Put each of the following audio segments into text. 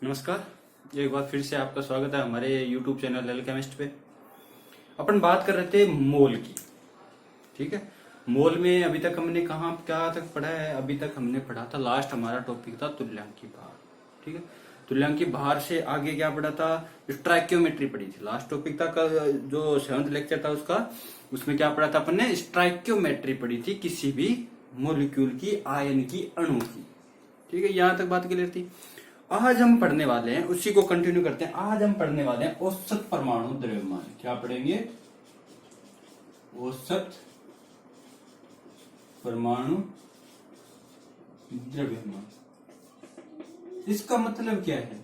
नमस्कार। एक बार फिर से आपका स्वागत है हमारे YouTube चैनल एल्केमिस्ट पे। अपन बात कर रहे थे मोल की। ठीक है, मोल में अभी तक हमने कहाँ क्या तक पढ़ा है? अभी तक हमने पढ़ा था, लास्ट हमारा टॉपिक था तुल्यांकी भार। ठीक है, तुल्यांकी भार से आगे क्या पढ़ा था? स्ट्राइक्योमेट्री पढ़ी थी। लास्ट टॉपिक था जो 7th लेक्चर था उसका, उसमें क्या पढ़ा था अपन ने? स्ट्राइक्योमेट्री पढ़ी थी किसी भी मोलिक्यूल की, आयन की, अणु की। ठीक है, यहां तक बात क्लियर थी। आज हम पढ़ने वाले हैं, उसी को कंटिन्यू करते हैं। आज हम पढ़ने वाले हैं औसत परमाणु द्रव्यमान। क्या पढ़ेंगे? औसत परमाणु द्रव्यमान। इसका मतलब क्या है?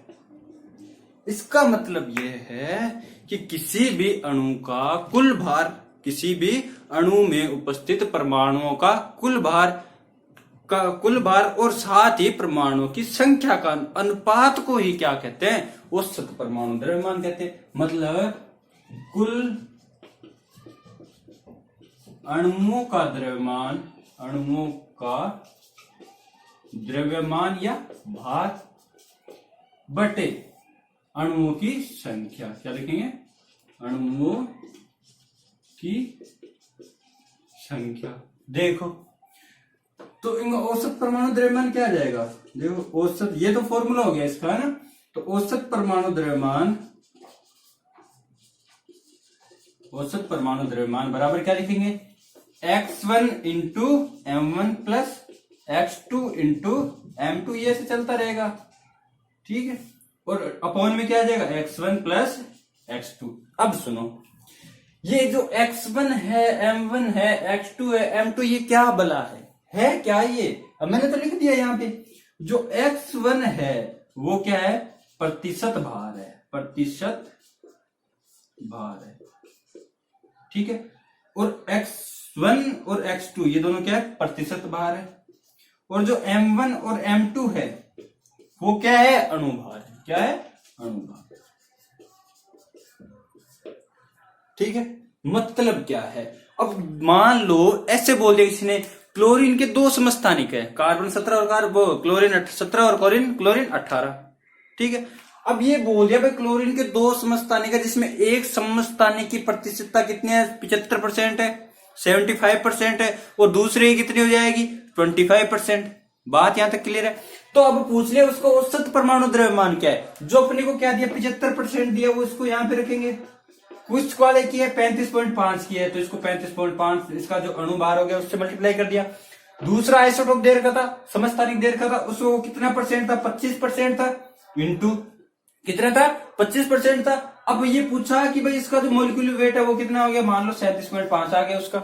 इसका मतलब यह है कि किसी भी अणु का कुल भार, किसी भी अणु में उपस्थित परमाणुओं का कुल भार और साथ ही परमाणुओं की संख्या का अनुपात को ही क्या कहते हैं? औसत परमाणु द्रव्यमान कहते हैं। मतलब कुल अणुओं का द्रव्यमान या भार बटे अणुओं की संख्या। क्या लिखेंगे? अणुओं की संख्या। देखो तो इनका औसत परमाणु द्रव्यमान क्या आ जाएगा? देखो औसत, ये तो फॉर्मूला हो गया इसका, है ना? तो औसत परमाणु द्रव्यमान बराबर क्या लिखेंगे? x1 into m1 plus x2 into m2। ये से चलता रहेगा। ठीक है, और अपॉन में क्या आ जाएगा? x1 plus x2। अब सुनो, ये जो x1 है, m1 है, x2 है, m2, ये क्या बला है क्या ये? अब मैंने तो लिख दिया यहाँ पे। जो x1 है वो क्या है? प्रतिशत भार है, प्रतिशत भार है। ठीक है, और x1 और x2 ये दोनों क्या है? प्रतिशत भार है। और जो m1 और m2 है वो क्या है? अणु भार है। क्या है? अणु भार। ठीक है, मतलब क्या है? अब मान लो ऐसे बोल दिया किसी ने, क्लोरीन के 2 समस्थानिक है, कार्बन 17 और क्लोरीन 17 और क्लोरीन 18। ठीक है, अब ये बोल दिया भाई क्लोरीन के 2 समस्थानिक है जिसमें एक समस्थानिक की प्रतिशतता कितनी है? 75% है, 75% है, और दूसरे की कितनी हो जाएगी? 25%। बात यहां तक क्लियर है? तो अब पूछ लिया उसको औसत परमाणु द्रव्यमान क्या है। जो अपने को क्या दिया? 75% दिया, वो इसको यहां पे रखेंगे। कुछ वाले की है 35.5 की है, तो इसको 35.5 इसका जो अणु भार हो गया उससे मल्टीप्लाई कर दिया। दूसरा आइसोटोप दे रखा था, समस्थानिक दे रखा था, उसको कितना परसेंट था? 25% था, इंटू कितना था? 25% था। अब ये पूछा कि भाई इसका जो मोलिक्यूलर वेट है वो कितना हो गया? मान लो 37.5 आ गया। उसका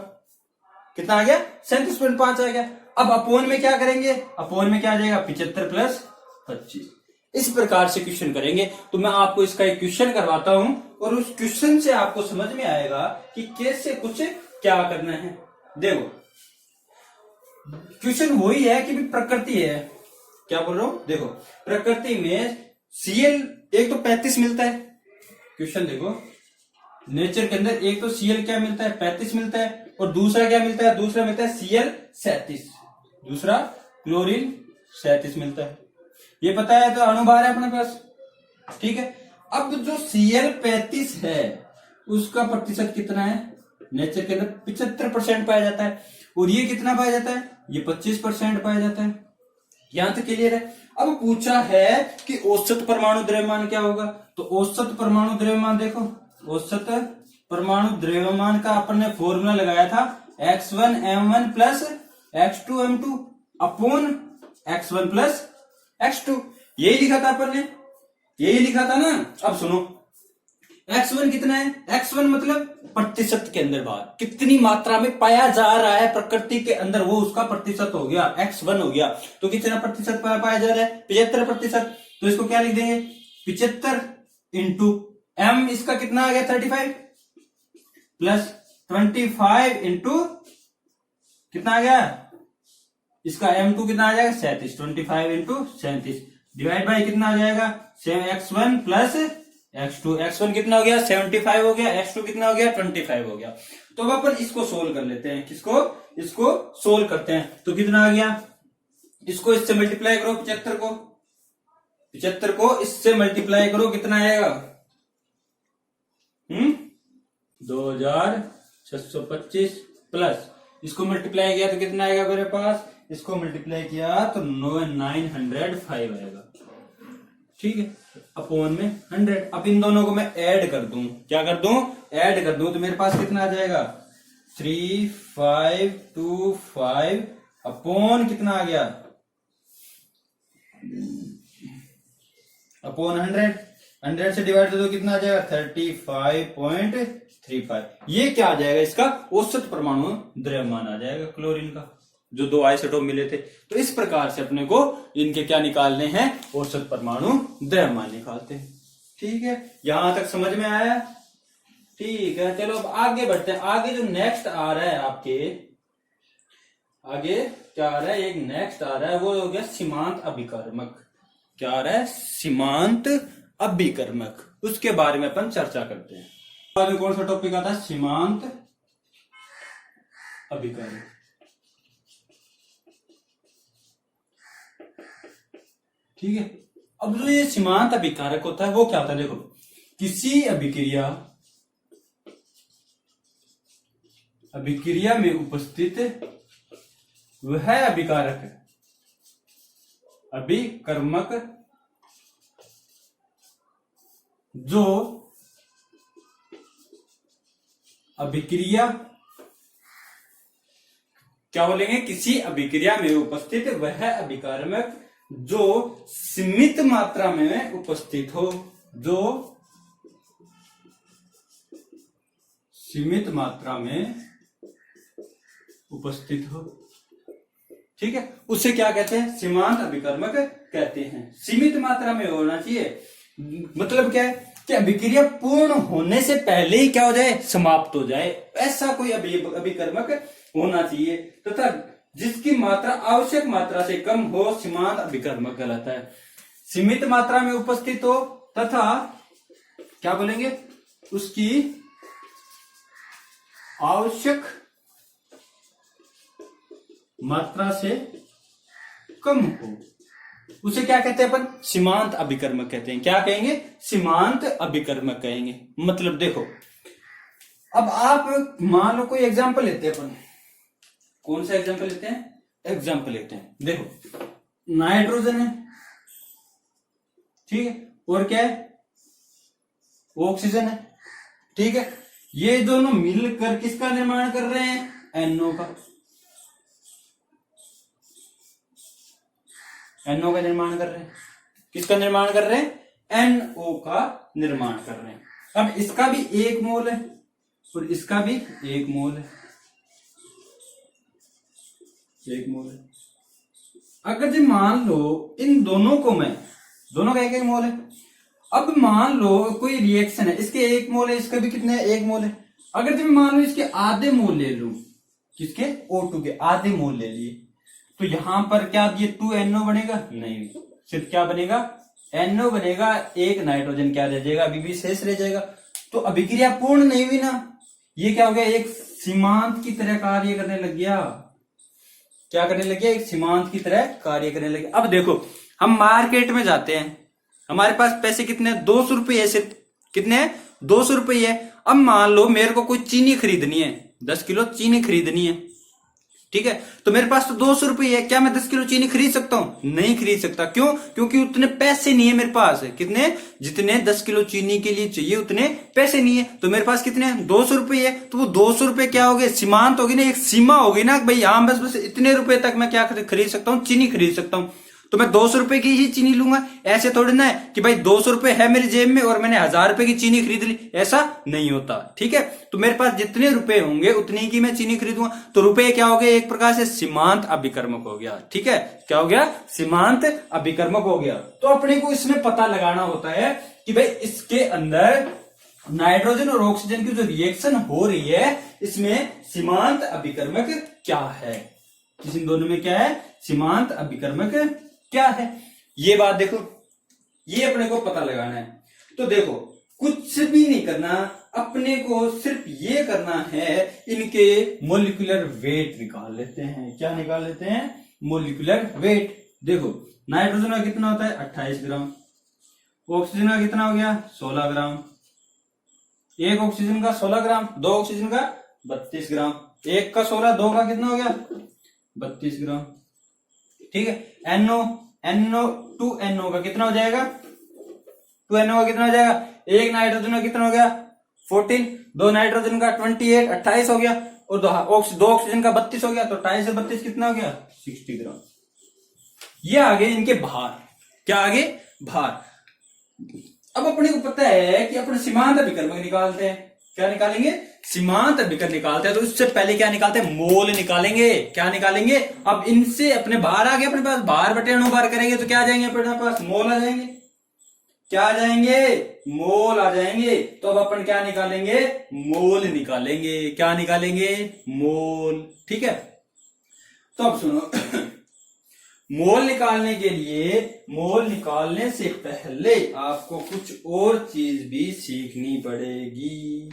कितना आ गया? 37.5 आ गया। अब अपोन में क्या करेंगे? अपोन में क्या आ जाएगा? 75 प्लस 25। इस प्रकार से क्वेश्चन करेंगे। तो मैं आपको इसका एक क्वेश्चन करवाता हूं और उस क्वेश्चन से आपको समझ में आएगा कि कैसे कुछ क्या करना है। देखो क्वेश्चन वही है कि प्रकृति है। क्या बोल रहा हूं? देखो प्रकृति में Cl एक तो 35 मिलता है। क्वेश्चन देखो, नेचर के अंदर एक तो Cl क्या मिलता है? 35 मिलता है, और दूसरा क्या मिलता है? दूसरा मिलता है Cl 37, दूसरा क्लोरीन 37 मिलता है। ये पता है, तो अणुभार है अपने पास। ठीक है, अब जो Cl 35 है उसका प्रतिशत कितना है? नेचर के अंदर 75% पाया जाता है, और ये कितना पाया जाता है? ये 25% पाया जाता है। यहां तक क्लियर है? अब पूछा है कि औसत परमाणु द्रव्यमान क्या होगा। तो औसत परमाणु द्रव्यमान देखो, औसत परमाणु द्रव्यमान का अपन ने फॉर्मूला लगाया था x1 m1 plus x2 m2 upon x1 plus x2। यही लिखा था अपन ने, यही लिखा था ना। अब सुनो, x1 कितना है? x1 मतलब प्रतिशत के अंदर भार, कितनी मात्रा में पाया जा रहा है प्रकृति के अंदर, वो उसका प्रतिशत हो गया, x1 हो गया। तो कितना प्रतिशत पाया जा रहा है? 75%। तो इसको क्या लिख देंगे? 75 इंटू m, इसका कितना आ गया? 35 प्लस 25 इंटू कितना आ गया? इसका m2 कितना आ जाएगा? 37। 25 इंटू 37 डिवाइड बाई कितना आ जाएगा? x1 plus x2। x1 कितना हो गया? 75 हो गया, x2 कितना हो गया? 25 हो गया। तो अब अपन इसको सोल्व कर लेते हैं। किसको? इसको सोल्व करते हैं। तो कितना आ गया? इसको इससे मल्टीप्लाई करो 75 को, 75 को इससे मल्टीप्लाई करो, कितना आएगा? 2625 प्लस इसको मल्टीप्लाई किया तो कितना आएगा मेरे पास? इसको मल्टीप्लाई किया तो 905 आएगा, ठीक है, अपॉन में 100। अब इन दोनों को मैं ऐड कर दूं, क्या कर दूं? ऐड कर दूं तो मेरे पास कितना आ जाएगा? 3525 अपॉन कितना आ गया? अपॉन 100 से डिवाइड कर दो, कितना आ जाएगा? 35.35। ये क्या आ जाएगा? इसका औसत परमाणु द्रव्यमान आ जाएगा क्लोरीन का, जो दो आइसोटोप मिले थे। तो इस प्रकार से अपने को इनके क्या निकालने हैं? औसत परमाणु द्रव्यमान निकालते हैं, ठीक है। यहां तक समझ में आया? ठीक है, चलो अब आगे बढ़ते हैं। आगे जो नेक्स्ट आ रहा है आपके, आगे क्या आ रहा है? एक नेक्स्ट आ रहा है, वो हो गया सीमांत अभिकर्मक। क्या आ रहा है? सीमांत अभिकर्मक। उसके बारे में अपन चर्चा करते हैं। बाद में कौन सा टॉपिक आता है? सीमांत अभिकर्मक। ठीक है। अब जो ये सीमांत अभिकारक होता है वो क्या होता है? देखो, किसी अभिक्रिया में उपस्थित वह अभिकारक, अभिकर्मक जो अभिक्रिया, क्या बोलेंगे? किसी अभिक्रिया में उपस्थित वह अभिकर्मक जो सीमित मात्रा में उपस्थित हो, जो सीमित मात्रा में उपस्थित हो, ठीक है, उसे क्या कहते हैं? सीमांत अभिकर्मक कहते हैं। सीमित मात्रा में होना चाहिए, मतलब क्या है कि अभिक्रिया पूर्ण होने से पहले ही क्या हो जाए? समाप्त हो जाए, ऐसा कोई अभिकर्मक होना चाहिए, तथा जिसकी मात्रा आवश्यक मात्रा से कम हो, सीमांत अभिकर्मक कहलाता है। सीमित मात्रा में उपस्थित हो तथा क्या बोलेंगे? उसकी आवश्यक मात्रा से कम हो, उसे क्या कहते हैं अपन? सीमांत अभिकर्मक कहते हैं। क्या कहेंगे? सीमांत अभिकर्मक कहेंगे। मतलब देखो, अब आप मान लो कोई एग्जांपल लेते हैं अपन। कौन सा एग्जांपल लेते हैं? एग्जांपल लेते हैं, देखो, नाइट्रोजन है, ठीक है, और क्या है? ऑक्सीजन है, ठीक है। ये दोनों मिलकर किसका निर्माण कर रहे हैं? NO का। NO का निर्माण कर रहे हैं। किसका निर्माण कर रहे हैं? NO का निर्माण कर रहे हैं। अब इसका भी 1 मोल है और इसका भी 1 मोल है, 1 मोल है। अगर जी मान लो इन दोनों को मैं, दोनों का 1-1 मोल है। अब मान लो कोई रिएक्शन है, इसके 1 मोल है, इसका भी कितने? 1 मोल है। अगर जब मान लो इसके आधे मोल ले लूं, किसके? O2 के आधे मोल ले लिए, तो यहां पर क्या ये 2NO बनेगा? नहीं, सिर्फ क्या बनेगा? NO बनेगा। एक नाइट्रोजन क्या रह जाएगा? अभी भी शेष रह जाएगा। तो अभिक्रिया पूर्ण नहीं हुई ना, ये क्या हो गया? एक सीमांत की तरह कार्य करने लग गया। क्या करने लग गया? एक सीमांत की तरह कार्य करने लगे। अब देखो, हम मार्केट में जाते हैं, हमारे पास पैसे कितने? 200 रुपये। सिर्फ कितने हैं? 200 रुपये है। अब मान लो मेरे को कोई चीनी खरीदनी है, 10 किलो चीनी खरीदनी है, ठीक है, तो मेरे पास तो 200 रुपये है। क्या मैं 10 किलो चीनी खरीद सकता हूं? नहीं खरीद सकता। क्यों? क्योंकि उतने पैसे नहीं है मेरे पास। कितने? जितने 10 किलो चीनी के लिए चाहिए उतने पैसे नहीं है। तो मेरे पास कितने हैं? 200 रुपये है। तो वो 200 रुपये क्या हो गए? सीमांत होगी ना, एक सीमा होगी ना भाई, यहां बस इतने रुपए तक मैं क्या खरीद सकता हूँ? चीनी खरीद सकता हूँ। तो मैं 200 रुपए की ही चीनी लूंगा। ऐसे थोड़ी ना है कि भाई 200 रुपए है मेरी जेब में और मैंने 1000 रुपए की चीनी खरीद ली, ऐसा नहीं होता, ठीक है। तो मेरे पास जितने रुपए होंगे उतनी की मैं चीनी खरीदूंगा। तो रुपए क्या हो गए? एक प्रकार से सीमांत अभिकर्मक हो गया, ठीक है। क्या हो गया? सीमांत अभिकर्मक हो गया। तो अपने को इसमें पता लगाना होता है कि भाई इसके अंदर नाइट्रोजन और ऑक्सीजन की जो रिएक्शन हो रही है, इसमें सीमांत अभिकर्मक क्या है? इन दोनों में क्या है? सीमांत अभिकर्मक क्या है? ये बात देखो, ये अपने को पता लगाना है। तो देखो, कुछ भी नहीं करना, अपने को सिर्फ ये करना है, इनके मोलिकुलर वेट निकाल लेते हैं। क्या निकाल लेते हैं? Molecular weight. देखो, नाइट्रोजन का कितना होता है? 28 ग्राम, ऑक्सीजन का कितना हो गया 16 ग्राम, एक ऑक्सीजन का 16 ग्राम, दो ऑक्सीजन का 32 ग्राम, एक का 16, दो का कितना हो गया 32 ग्राम। ठीक है, NO NO 2NO का कितना हो जाएगा 2NO का कितना हो जाएगा, एक नाइट्रोजन का कितना हो गया 14, दो नाइट्रोजन का 28 28 हो गया, और दो ऑक्सीजन का 32 हो गया, तो 28 से 32 कितना हो गया 60 ग्राम। ये आगे इनके भार, क्या आगे भार। अब अपने को पता है कि अपने सीमांत अभिकर्मक निकालते हैं, क्या निकालेंगे सीमांत अभिकर्मक निकालते हैं, तो इससे पहले क्या निकालते हैं मोल निकालेंगे, क्या निकालेंगे। अब इनसे अपने भार आ गए अपने पास, भार बटे अणुभार करेंगे तो क्या आ जाएंगे अपने पास मोल आ जाएंगे, क्या आ जाएंगे मोल आ जाएंगे। तो अब अपन क्या निकालेंगे मोल निकालेंगे, क्या निकालेंगे मोल। ठीक है, तो अब सुनो मोल निकालने के लिए, मोल निकालने से पहले आपको कुछ और चीज भी सीखनी पड़ेगी।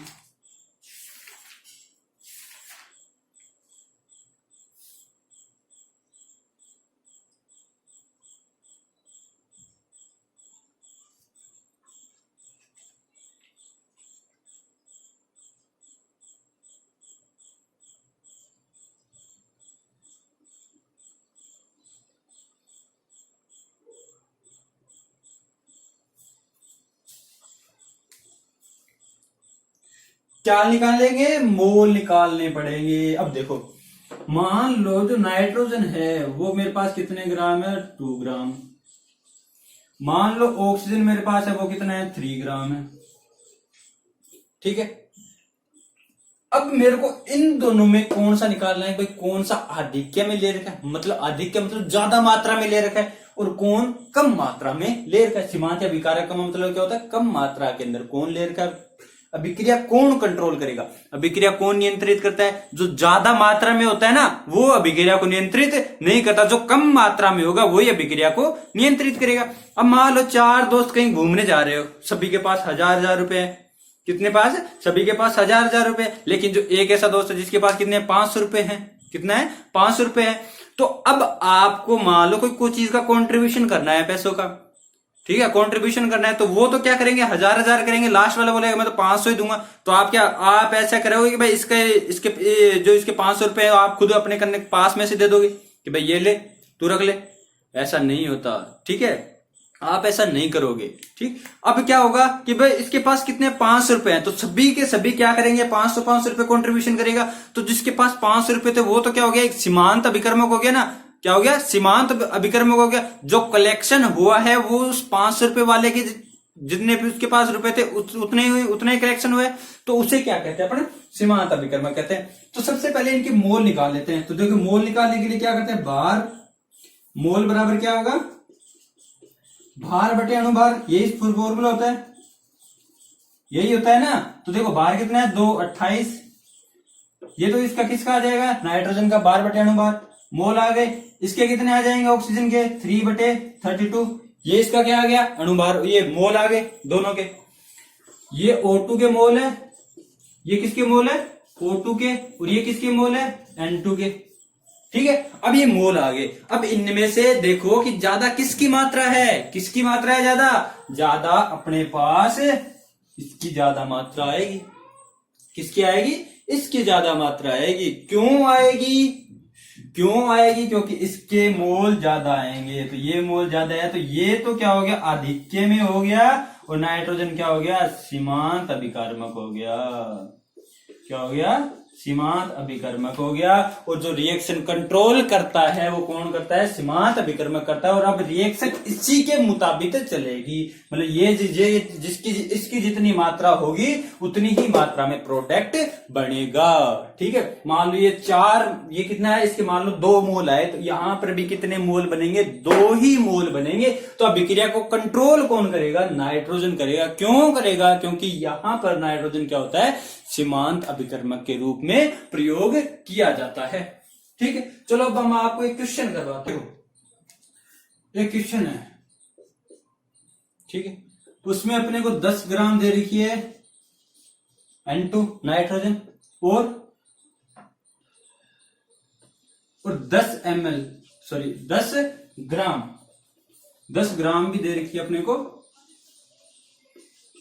क्या निकालेंगे मोल निकालने पड़ेंगे। अब देखो मान लो जो नाइट्रोजन है वो मेरे पास कितने ग्राम है 2 ग्राम, मान लो ऑक्सीजन मेरे पास है वो कितना है 3 ग्राम है। ठीक है, अब मेरे को इन दोनों में कौन सा निकालना है भाई, कौन सा आधिक्य में ले रखा है, मतलब आधिक्य मतलब ज्यादा मात्रा में ले रखा है, और कौन कम मात्रा में ले रखा है। सीमांत अभिकारक का मतलब क्या होता है कम मात्रा के अंदर कौन ले रखा है। अभिक्रिया कौन कंट्रोल करेगा, अभिक्रिया कौन नियंत्रित करता है, जो ज्यादा मात्रा में होता है ना वो अभिक्रिया को नियंत्रित नहीं करता, जो कम मात्रा में होगा वही अभिक्रिया को नियंत्रित करेगा। अब मान लो 4 दोस्त कहीं घूमने जा रहे हो, सभी के पास 1000 रुपए है, कितने पास है सभी के पास 1000 रुपए, लेकिन जो एक ऐसा दोस्त है जिसके पास कितने 500 रुपए है, कितना है 500 रुपए है। तो अब आपको मान लो कोई चीज का कॉन्ट्रीब्यूशन करना है पैसों का, ठीक है कंट्रीब्यूशन करना है, तो वो तो क्या करेंगे 1000 करेंगे, लास्ट वाला बोलेगा मैं तो 500 ही दूंगा। तो आप क्या आप ऐसा करोगे कि भाई इसके 500 रुपए आप खुद अपने करने पास में से दे दोगे कि भाई ये ले तू रख ले, ऐसा नहीं होता। ठीक है, आप ऐसा नहीं करोगे। ठीक, अब क्या होगा कि भाई इसके पास कितने 500 रुपए हैं, तो सभी के सभी क्या करेंगे 500 रुपए कॉन्ट्रीब्यूशन करेगा। तो जिसके पास 500 रुपए थे वो तो क्या हो गया एक सीमांत अभिकर्मक हो गया ना, क्या हो गया सीमांत अभिकर्मक हो गया। जो कलेक्शन हुआ है वो उस 500 रुपए वाले के जितने भी उसके पास रुपए थे उतने ही कलेक्शन हुए, तो उसे क्या कहते हैं अपन सीमांत अभिकर्मक कहते हैं। तो सबसे पहले इनके मोल निकाल लेते हैं। तो देखो मोल निकालने के लिए क्या करते हैं भार, मोल बराबर क्या होगा भार बटे अणुभार, यही फॉर्मूला होता है, यही होता है ना। तो देखो भार कितना है 2 28, ये तो इसका किसका आ जाएगा नाइट्रोजन का भार बटे अणुभार। मोल आ गए, इसके कितने आ जाएंगे ऑक्सीजन के 3 बटे 32, ये इसका क्या आ गया अणुभार, ये मोल आ गए दोनों के। ये O2 के मोल है, ये किसके मोल है O2 के, और ये किसके मोल है N2 के। ठीक है, अब ये मोल आ गए। अब इनमें से देखो कि ज्यादा किसकी मात्रा है, किसकी मात्रा है ज्यादा, ज्यादा अपने पास इसकी ज्यादा मात्रा आएगी, किसकी आएगी इसकी ज्यादा मात्रा आएगी। क्यों आएगी, क्यों आएगी, क्योंकि इसके मोल ज्यादा आएंगे। तो ये मोल ज्यादा है तो ये तो क्या हो गया आधिक्य में हो गया, और नाइट्रोजन क्या हो गया सीमांत अभिकर्मक हो गया, क्या हो गया सीमांत अभिकर्मक हो गया। और जो रिएक्शन कंट्रोल करता है वो कौन करता है सीमांत अभिकर्मक करता है। और अब रिएक्शन इसी के मुताबिक चलेगी, मतलब ये जिसकी इसकी जितनी मात्रा होगी उतनी ही मात्रा में प्रोडक्ट बनेगा। ठीक है, मान लो ये 4, ये कितना है इसके मान लो 2 मोल आए, तो यहां पर भी कितने मोल बनेंगे 2 ही मोल बनेंगे। तो अभिक्रिया को कंट्रोल कौन करेगा नाइट्रोजन करेगा। क्यों करेगा, क्योंकि यहां पर नाइट्रोजन क्या होता है सीमांत अभिकर्मक के रूप में प्रयोग किया जाता है। ठीक है, चलो अब हम आपको एक क्वेश्चन करवाते हो, एक क्वेश्चन है, ठीक है, उसमें अपने को 10 ग्राम दे रखी है N2 नाइट्रोजन, और 10 ml सॉरी 10 ग्राम भी दे रखी है अपने को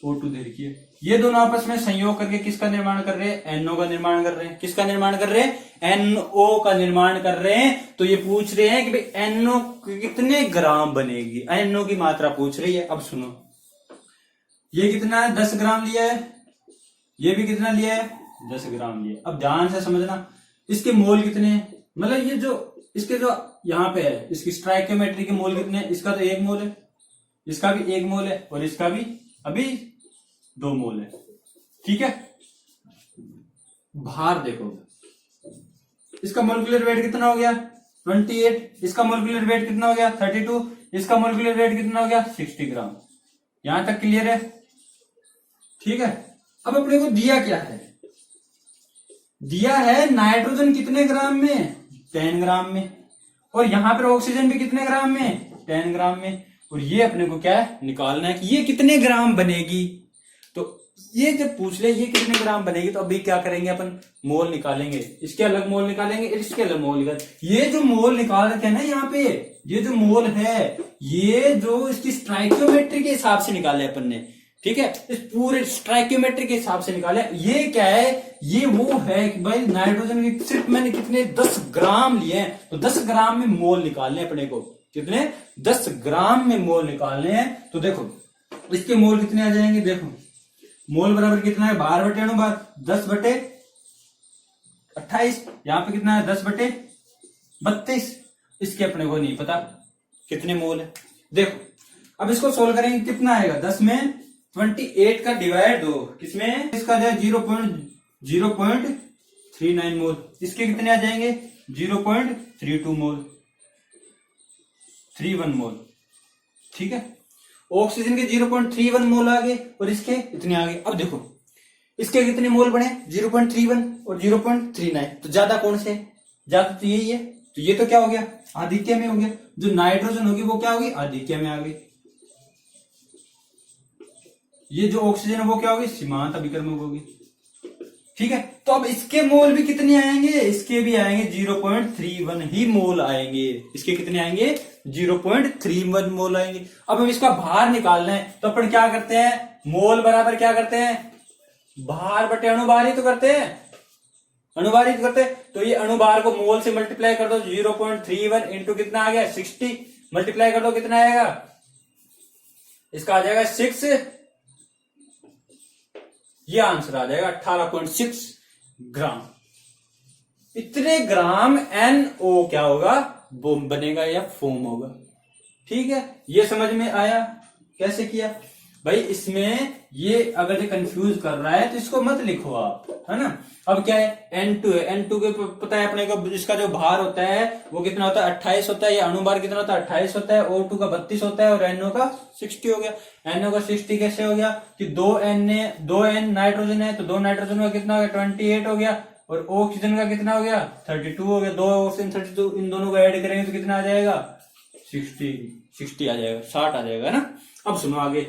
O2 दे रखी है। ये दोनों आपस में संयोग करके किसका निर्माण कर रहे हैं? NO का निर्माण कर रहे हैं। किसका निर्माण कर रहे हैं? NO का निर्माण कर रहे हैं। तो ये पूछ रहे हैं कि भाई NO कितने ग्राम बनेगी, NO की मात्रा पूछ रही है। अब सुनो, ये कितना है? 10 ग्राम लिया है, ये भी कितना लिया है? 10 ग्राम लिया। अब ध्यान से समझना, इसके मोल कितने हैं, मतलब ये जो इसके जो यहाँ पे है, इसकी स्टोइकियोमेट्री के मोल कितने हैं? इसका तो 1 मोल है, इसका भी 1 मोल है, और इसका भी अभी 2 मोल है। ठीक है, भार देखो, इसका मोलिकुलर वेट कितना हो गया? 28। इसका मोलिकुलर वेट कितना हो गया? 32। इसका मोलिकुलर वेट कितना हो गया? 60 ग्राम। यहां तक क्लियर है? ठीक है। अब अपने को दिया क्या है? दिया है नाइट्रोजन कितने ग्राम में? 10 ग्राम में। और यहां पर ऑक्सीजन भी कितने ग्राम में? 10 ग्राम में। और ये अपने को क्या है? निकालना है कि ये कितने ग्राम बनेगी। तो ये जब पूछ ले ये कितने ग्राम बनेगी, तो अभी क्या करेंगे अपन? मोल निकालेंगे। इसके अलग मोल निकालेंगे, इसके अलग मोल निकालेंगे। ये जो मोल निकाल रखे हैं ना यहाँ पे, ये जो मोल है, ये जो इसकी स्टोइकियोमेट्री के हिसाब से निकाले अपन ने। ठीक है, इस पूरे स्टोइकियोमेट्री के हिसाब से निकाले। ये क्या है? ये वो है कि भाई नाइट्रोजन की सिर्फ मैंने कितने 10 ग्राम लिए हैं, तो 10 ग्राम में मोल निकालने अपने को। कितने? 10 ग्राम में मोल निकालने हैं। तो देखो इसके मोल कितने आ जाएंगे? देखो मोल बराबर कितना है? भार बटे अणुभार, 10 बटे 28। यहां पे कितना है? 10 बटे 32। इसके अपने को नहीं पता कितने मोल है। देखो अब इसको सोल्व करेंगे, कितना आएगा? 10 में 28 का डिवाइड 2, किसमें? इसका जाए 0.39 मोल। इसके कितने आ जाएंगे? 0.32 मोल, 31 मोल। ठीक है, ऑक्सीजन के 0.31 मोल आ गए और इसके इतने आ गए। अब देखो इसके कितने मोल बने? 0.31 और 0.39। तो ज्यादा कौन से? ज्यादा तो यही है। तो ये तो क्या हो गया? आधिक्य में हो गया। जो नाइट्रोजन होगी वो क्या होगी? आधिक्य में आ गई। ये जो ऑक्सीजन है वो क्या होगी? सीमांत अभिकर्मक होगी। ठीक है, तो अब इसके मोल भी कितने आएंगे? इसके भी आएंगे 0.31 ही मोल आएंगे। इसके कितने आएंगे? 0.31 मोल आएंगे। अब हम इसका भार निकालना है, तो अपन क्या करते हैं? मोल बराबर क्या करते हैं? भार बटे अणुभार ही तो करते हैं, अणुभार ही तो करते हैं। तो ये अणुभार को मोल से मल्टीप्लाई कर दो, 0.31 इंटू कितना आ गया? 60। मल्टीप्लाई कर दो, कितना आएगा? इसका आ जाएगा 6। ये आंसर आ जाएगा 18.6 ग्राम। इतने ग्राम NO क्या होगा? वो बनेगा या फोम होगा। ठीक है, ये समझ में आया कैसे किया? भाई इसमें ये अगर ये कंफ्यूज कर रहा है तो इसको मत लिखो आप, है ना। अब क्या है? N2 है, N2 के पता है अपने को, इसका जो भार होता है वो कितना होता है? 28 होता है। या अणुभार कितना होता है? 28 होता है। O2 का 32 होता है और NO का 60 हो गया। NO का 60 कैसे हो गया? कि 2N नाइट्रोजन है, तो 2 नाइट्रोजन का कितना हो गया? 28 हो गया। और ऑक्सीजन का कितना हो गया? 32 हो गया। 2 ऑक्सीजन 32, इन दोनों को ऐड करेंगे तो कितना आ जाएगा? 60 आ जाएगा, 60 आ जाएगा ना। अब सुनो आगे,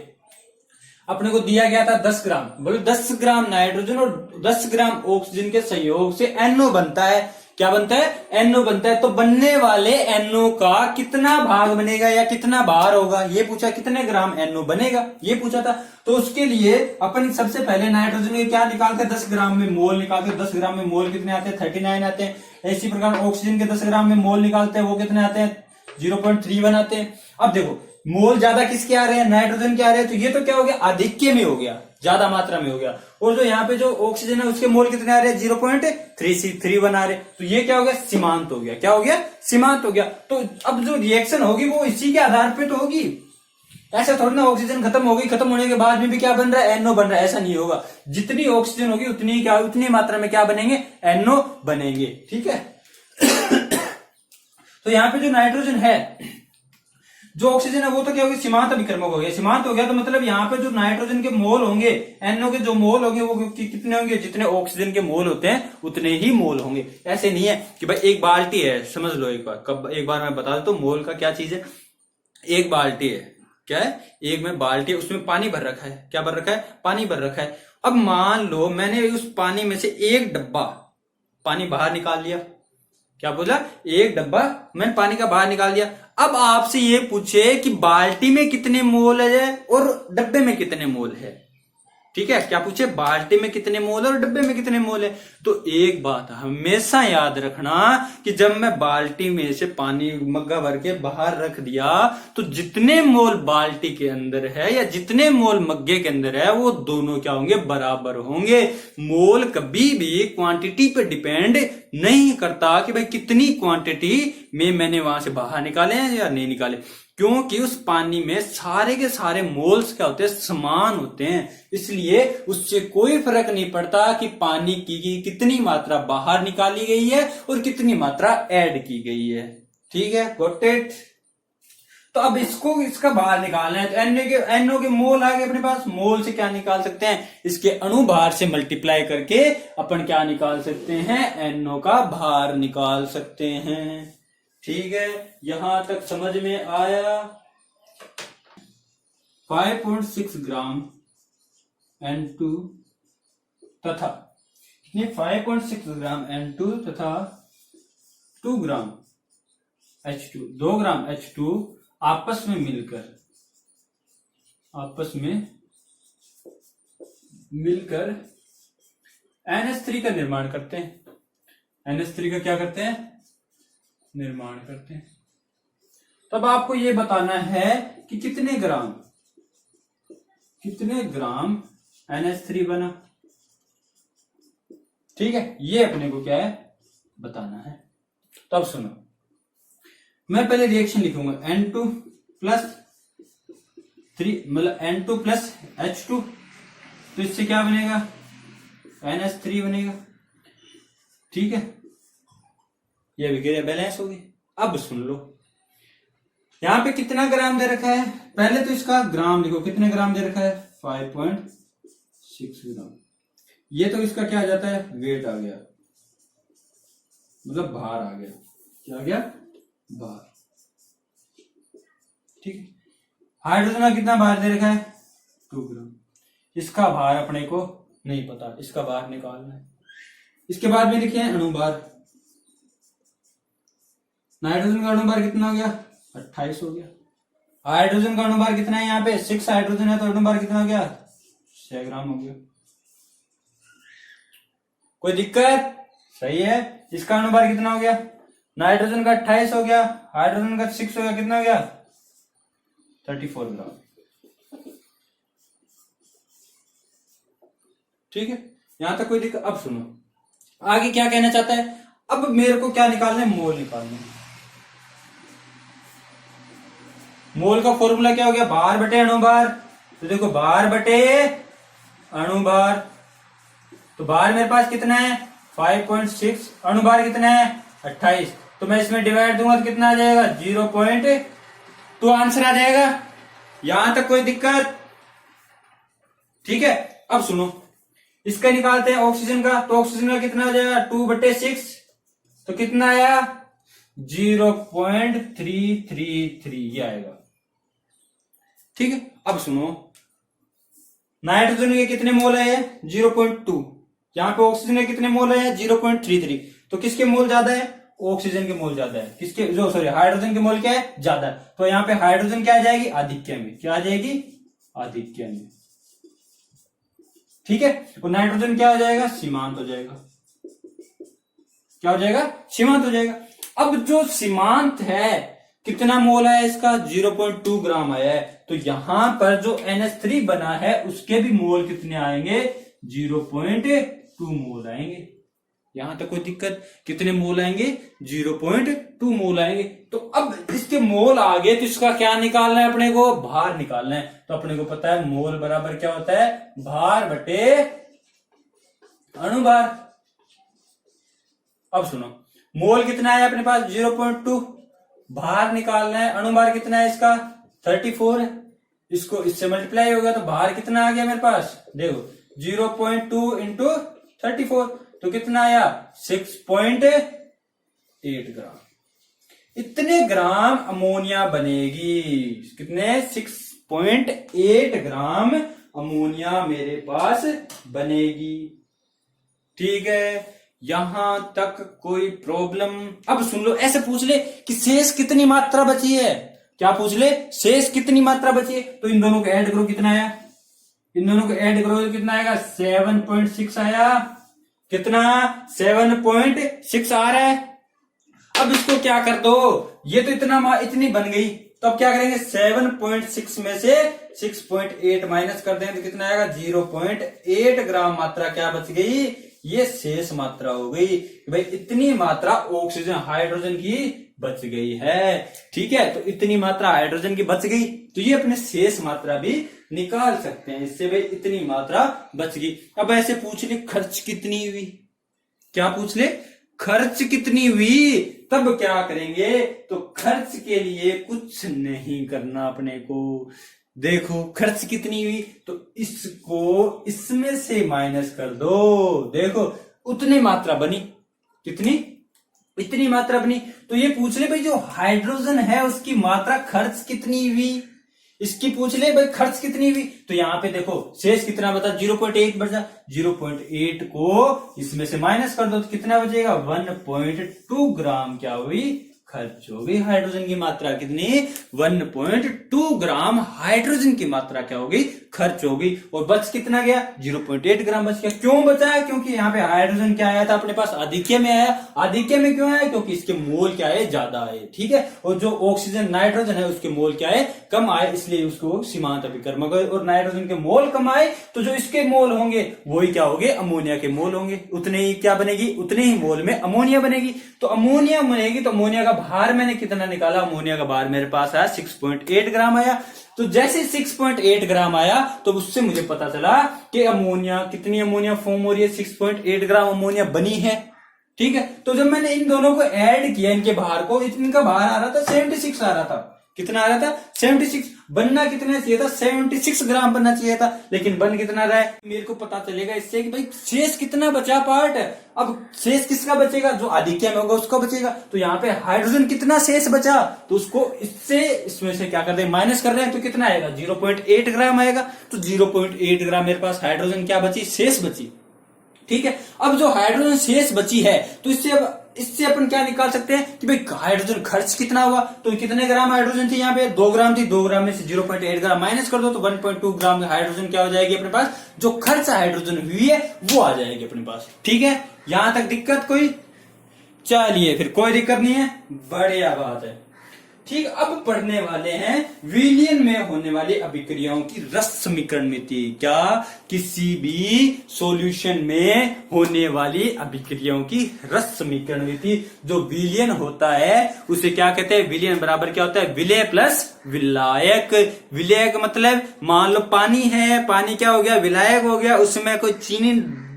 अपने को दिया गया था 10 ग्राम। बोले 10 ग्राम नाइट्रोजन और 10 ग्राम ऑक्सीजन के संयोग से NO बनता है। क्या बनता है? NO बनता है। तो बनने वाले NO का कितना भाग बनेगा या कितना भार होगा, ये पूछा। कितने ग्राम NO बनेगा ये पूछा था। तो उसके लिए अपन सबसे पहले नाइट्रोजन के क्या निकालते हैं? 10 ग्राम में मोल निकालते हैं। 10 ग्राम में मोल कितने आते हैं? 39 आते हैं। इसी प्रकार ऑक्सीजन के 10 ग्राम में मोल निकालते हैं, वो कितने आते हैं? 0.31 आते हैं। अब देखो मोल ज्यादा किसके आ रहे हैं? नाइट्रोजन के आ रहे हैं। तो ये तो क्या हो गया? आधिक्य में हो गया, ज्यादा मात्रा में हो गया। और जो यहाँ पे जो ऑक्सीजन है उसके मोल कितने आ रहे हैं? 0.31 आ रहे। तो ये क्या हो गया? सीमांत हो गया। क्या हो गया? सीमांत हो गया। तो अब जो रिएक्शन होगी वो इसी के आधार पे तो होगी। ऐसा थोड़ी ना ऑक्सीजन खत्म हो गई, खत्म होने के बाद में भी क्या बन रहा है? NO बन रहा है। ऐसा नहीं होगा। जितनी ऑक्सीजन होगी उतनी मात्रा में क्या बनेंगे? NO बनेंगे। ठीक है। तो यहाँ पे जो नाइट्रोजन है, जो ऑक्सीजन है वो तो क्या हो गया? सीमांत अभिकर्मक हो गया। सीमांत हो गया तो मतलब यहाँ पे जो नाइट्रोजन के मोल होंगे, NO के जो मोल होंगे वो कितने होंगे? जितने ऑक्सीजन के मोल होते हैं उतने ही मोल होंगे। ऐसे नहीं है कि भाई एक बाल्टी है, समझ लो एक बार, एक बार मैं बता देता हूँ मोल का क्या चीज है। एक बाल्टी है, क्या है? एक में बाल्टी है, उसमें पानी भर रखा है। क्या भर रखा है? पानी भर रखा है। अब मान लो मैंने उस पानी में से एक डब्बा पानी बाहर निकाल लिया। क्या बोला? एक डब्बा मैंने पानी का बाहर निकाल दिया। अब आपसे ये पूछे कि बाल्टी में कितने मोल है और डब्बे में कितने मोल है, ठीक है, क्या पूछे, बाल्टी में कितने मोल है और डब्बे में कितने मोल है। तो एक बात हमेशा याद रखना कि जब मैं बाल्टी में से पानी मग्गा भर के बाहर रख दिया तो जितने मोल बाल्टी के अंदर है या जितने मोल मग्गे के अंदर है वो दोनों क्या होंगे, बराबर होंगे। मोल कभी भी क्वांटिटी पे डिपेंड नहीं करता कि भाई कितनी क्वांटिटी में मैंने वहां से बाहर निकाले हैं या नहीं निकाले, क्योंकि उस पानी में सारे के सारे मोल्स क्या होते हैं, समान होते हैं। इसलिए उससे कोई फर्क नहीं पड़ता कि पानी की कितनी मात्रा बाहर निकाली गई है और कितनी मात्रा ऐड की गई है। ठीक है, गॉट इट। तो अब इसका बाहर निकालना है, तो एनओ के मोल आ गए अपने पास। मोल से क्या निकाल सकते हैं, इसके अणु भार से मल्टीप्लाई करके अपन क्या निकाल सकते हैं, एनओ का भार निकाल सकते हैं। ठीक है, यहां तक समझ में आया। 5.6 ग्राम N2 तथा 5.6 ग्राम N2 तथा 2 ग्राम H2, 2 ग्राम H2 आपस में मिलकर NH3 का निर्माण करते हैं। NH3 का क्या करते हैं, निर्माण करते हैं। तब आपको यह बताना है कि कितने ग्राम NH3 बना। ठीक है, ये अपने को क्या है बताना है। तो अब सुनो, मैं पहले रिएक्शन लिखूंगा N2 प्लस 3 मतलब N2 प्लस H2, तो इससे क्या बनेगा, NH3 बनेगा। ठीक है, ये विक्रिया बैलेंस होगी। अब सुन लो, यहां पे कितना ग्राम दे रखा है, पहले तो इसका ग्राम लिखो, कितने ग्राम दे रखा है, 5.6 ग्राम। ये तो इसका क्या आ जाता है, वेट आ गया, मतलब भार आ गया। क्या आ गया, भार। ठीक है, हाइड्रोजन का कितना भार दे रखा है, 2 ग्राम। इसका भार अपने को नहीं पता, इसका भार निकालना है। इसके बाद में लिखे हैं अणुभार। नाइट्रोजन का अणुभार कितना हो गया, 28 हो गया। हाइड्रोजन का अणुभार कितना है, यहाँ पे 6 हाइड्रोजन है, तो अणुभार कितना हो गया, 6 ग्राम हो गया। कोई दिक्कत, सही है। इसका अणुभार कितना हो गया, नाइट्रोजन का 28 हो गया, हाइड्रोजन का 6 हो गया, कितना हो गया, 34 ग्राम। ठीक है, यहां तक कोई दिक्कत। अब सुनो आगे क्या कहना चाहता है। अब मेरे को क्या निकालना है, मोल निकालना है। मोल का फॉर्मूला क्या हो गया, भार बटे अणुभार। तो देखो, भार बटे अणुभार, तो भार मेरे पास कितना है, 5.6, अणुभार कितना है, 28। तो मैं इसमें डिवाइड दूंगा तो कितना आ जाएगा, 0.2 आंसर आ जाएगा। यहां तक कोई दिक्कत। ठीक है, अब सुनो, इसका निकालते हैं ऑक्सीजन का। तो ऑक्सीजन का कितना हो जाएगा, 2/6, तो कितना आया, 0.333 ये आएगा। ठीक है, अब सुनो, नाइट्रोजन के कितने मोल है, 0.2। यहां पे ऑक्सीजन के कितने मोल है, 0.33। तो किसके मोल ज्यादा है, ऑक्सीजन के मोल ज्यादा है। किसके, जो सॉरी हाइड्रोजन के मोल क्या है, ज्यादा है। तो यहाँ पे हाइड्रोजन क्या आ जाएगी, आधिक्य में। क्या आ जाएगी, आधिक्य में। ठीक है, और नाइट्रोजन क्या हो जाएगा, सीमांत हो जाएगा। क्या हो जाएगा, सीमांत हो जाएगा। अब जो सीमांत है, कितना मोल है इसका, 0.2 ग्राम आया है। तो यहां पर जो NH3 बना है उसके भी मोल कितने आएंगे, 0.2 मोल आएंगे। यहां तक कोई दिक्कत, कितने मोल आएंगे, 0.2 मोल आएंगे। तो अब इसके मोल आ गए, तो इसका क्या निकालना है अपने को, भार निकालना है। तो अपने को पता है मोल बराबर क्या होता है, भार बटे अणुभार। अब सुनो, मोल कितना है अपने पास, 0.2, भार निकालना है। अणुभार कितना है इसका, 34 है। इसको इससे मल्टीप्लाई हो गया तो भार कितना आ गया मेरे पास, देखो 0.2 इंटू 34, तो कितना आया, 6.8 ग्राम। इतने ग्राम अमोनिया बनेगी। कितने, 6.8 ग्राम अमोनिया मेरे पास बनेगी। ठीक है, यहां तक कोई प्रॉब्लम। अब सुन लो, ऐसे पूछ ले कि शेष कितनी मात्रा बची है। क्या पूछ ले, शेष कितनी मात्रा बची है। तो इन दोनों को ऐड करो, कितना आया, इन दोनों को ऐड करो तो कितना आएगा 7.6 आया। कितना 7.6 आ रहा है। अब इसको क्या कर दो, ये तो इतनी बन गई, तो अब क्या करेंगे 7.6 में से 6.8 माइनस कर देंगे तो कितना आएगा 0.8 ग्राम मात्रा क्या बच गई, ये शेष मात्रा हो गई। भाई इतनी मात्रा ऑक्सीजन हाइड्रोजन की बच गई है। ठीक है, तो इतनी मात्रा हाइड्रोजन की बच गई, तो ये अपने शेष मात्रा भी निकाल सकते हैं इससे। भाई इतनी मात्रा बच गई। अब ऐसे पूछ ले खर्च कितनी हुई, क्या पूछ ले खर्च कितनी हुई, तब क्या करेंगे, तो खर्च के लिए कुछ नहीं करना अपने को। देखो खर्च कितनी हुई, तो इसको इसमें से माइनस कर दो। देखो उतनी मात्रा बनी, कितनी, इतनी मात्रा बनी। तो ये पूछ ले भाई जो हाइड्रोजन है उसकी मात्रा खर्च कितनी हुई, इसकी पूछ ले भाई खर्च कितनी हुई। तो यहां पे देखो शेष कितना बता 0.8 बचा, 0.8 को इसमें से माइनस कर दो तो कितना बचेगा 1.2 ग्राम क्या हुई, खर्च हो गई। हाइड्रोजन की मात्रा कितनी 1.2 ग्राम हाइड्रोजन की मात्रा क्या हो गई, खर्च हो गई। और बच कितना गया 0.8 ग्राम बच गया। क्यों बचा है, क्योंकि यहाँ पे हाइड्रोजन क्या आया था अपने पास, आधिक्य में आया। आधिक्य में क्यों आया, क्योंकि इसके मोल क्या है ज्यादा आए। ठीक है, और जो ऑक्सीजन नाइट्रोजन है उसके मोल क्या है कम आए, इसलिए उसको सीमांत अभिकर्मक। और नाइट्रोजन के मोल कम आए तो जो इसके मोल होंगे वही क्या होंगे, अमोनिया के मोल होंगे। उतने ही क्या बनेगी, उतने ही मोल में अमोनिया बनेगी। तो अमोनिया बनेगी, तो अमोनिया का भार मैंने कितना निकाला, अमोनिया का भार मेरे पास आया 6.8 ग्राम आया। तो जैसे 6.8 ग्राम आया तो उससे मुझे पता चला कि अमोनिया कितनी, अमोनिया फॉर्म हो रही है 6.8 ग्राम अमोनिया बनी है। ठीक है, तो जब मैंने इन दोनों को ऐड किया, इनके भार को, इनका भार आ रहा था 76 आ रहा था। कितना आ रहा था 76। बनना कितना चाहिए था 76 ग्राम बनना चाहिए था, लेकिन बन कितना रहा है, मेरे को पता चलेगा इससे कि भाई शेष कितना बचा पार्ट। अब शेष किसका बचेगा, जो आधिक्य में होगा उसका बचेगा। तो यहाँ पे हाइड्रोजन कितना शेष बचा, तो उसको इसमें से क्या कर रहे हैं माइनस कर रहे हैं, तो कितना आएगा 0.8 ग्राम आएगा। तो 0.8 ग्राम मेरे पास हाइड्रोजन क्या बची, शेष बची। ठीक है, अब जो हाइड्रोजन शेष बची है तो इससे अपन क्या निकाल सकते हैं कि भाई हाइड्रोजन खर्च कितना हुआ। तो कितने ग्राम हाइड्रोजन थी, यहाँ पे 2 ग्राम थी, 2 ग्राम में से 0.8 ग्राम माइनस कर दो तो 1.2 ग्राम हाइड्रोजन क्या हो जाएगी अपने पास, जो खर्च हाइड्रोजन हुई है वो आ जाएगी अपने पास। ठीक है, यहां तक दिक्कत कोई, चलिए फिर कोई दिक्कत नहीं है, बढ़िया बात है। ठीक, अब पढ़ने वाले हैं विलयन में होने वाली अभिक्रियाओं की रस समीकरण मिति। क्या, किसी भी सॉल्यूशन में होने वाली अभिक्रियाओं की रस समीकरण मिति। जो विलयन होता है उसे क्या कहते हैं, विलयन बराबर क्या होता है, विलय प्लस विलायक। विलायक मतलब मान लो पानी है, पानी क्या हो गया, विलायक हो गया, उसमें कोई चीनी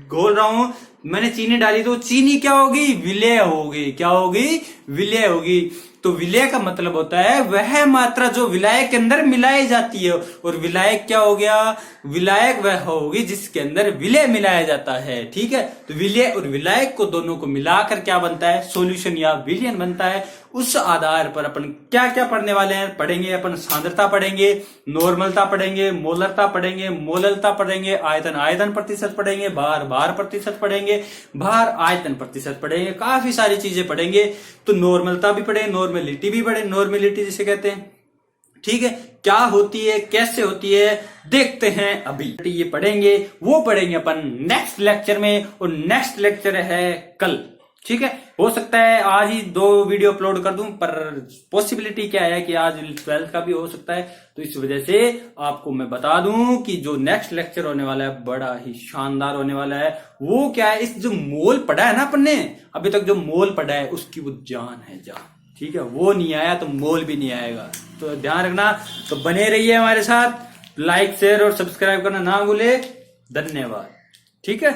घोल रहा हूं, मैंने चीनी डाली तो चीनी क्या होगी, विलय होगी। क्या होगी, विलय होगी। तो विलय का मतलब होता है वह मात्रा जो विलायक के अंदर मिलाई जाती है। और विलायक क्या हो गया, विलायक वह होगी जिसके अंदर विलय मिलाया जाता है। ठीक है, तो विलय और विलायक को दोनों को मिलाकर क्या बनता है, सॉल्यूशन या विलयन बनता है। उस आधार पर अपन क्या क्या पढ़ने वाले हैं, पढ़ेंगे अपन सांद्रता पढ़ेंगे, नॉर्मलता पढ़ेंगे, मोलरता पढ़ेंगे, मोललता पढ़ेंगे, आयतन आयतन प्रतिशत पढ़ेंगे, भार भार प्रतिशत पढ़ेंगे, भार आयतन प्रतिशत पढ़ेंगे, काफी सारी चीजें पढ़ेंगे। तो नॉर्मलता भी पढ़े, नॉर्मेलिटी भी पढ़े, नॉर्मेलिटी जिसे कहते हैं। ठीक है, क्या होती है, कैसे होती है, देखते हैं अभी। ये पढ़ेंगे, वो पढ़ेंगे अपन नेक्स्ट लेक्चर में, और नेक्स्ट लेक्चर है कल। ठीक है, हो सकता है आज ही 2 वीडियो अपलोड कर दूं, पर पॉसिबिलिटी क्या है कि आज 12th का भी हो सकता है। तो इस वजह से आपको मैं बता दूं कि जो नेक्स्ट लेक्चर होने वाला है बड़ा ही शानदार होने वाला है। वो क्या है, इस जो मोल पढ़ा है ना अपन ने अभी तक, जो मोल पढ़ा है उसकी वो जान है, जान। ठीक है, वो नहीं आया तो मोल भी नहीं आएगा, तो ध्यान रखना। तो बने रहिए हमारे साथ, लाइक शेयर और सब्सक्राइब करना ना भूले। धन्यवाद। ठीक है।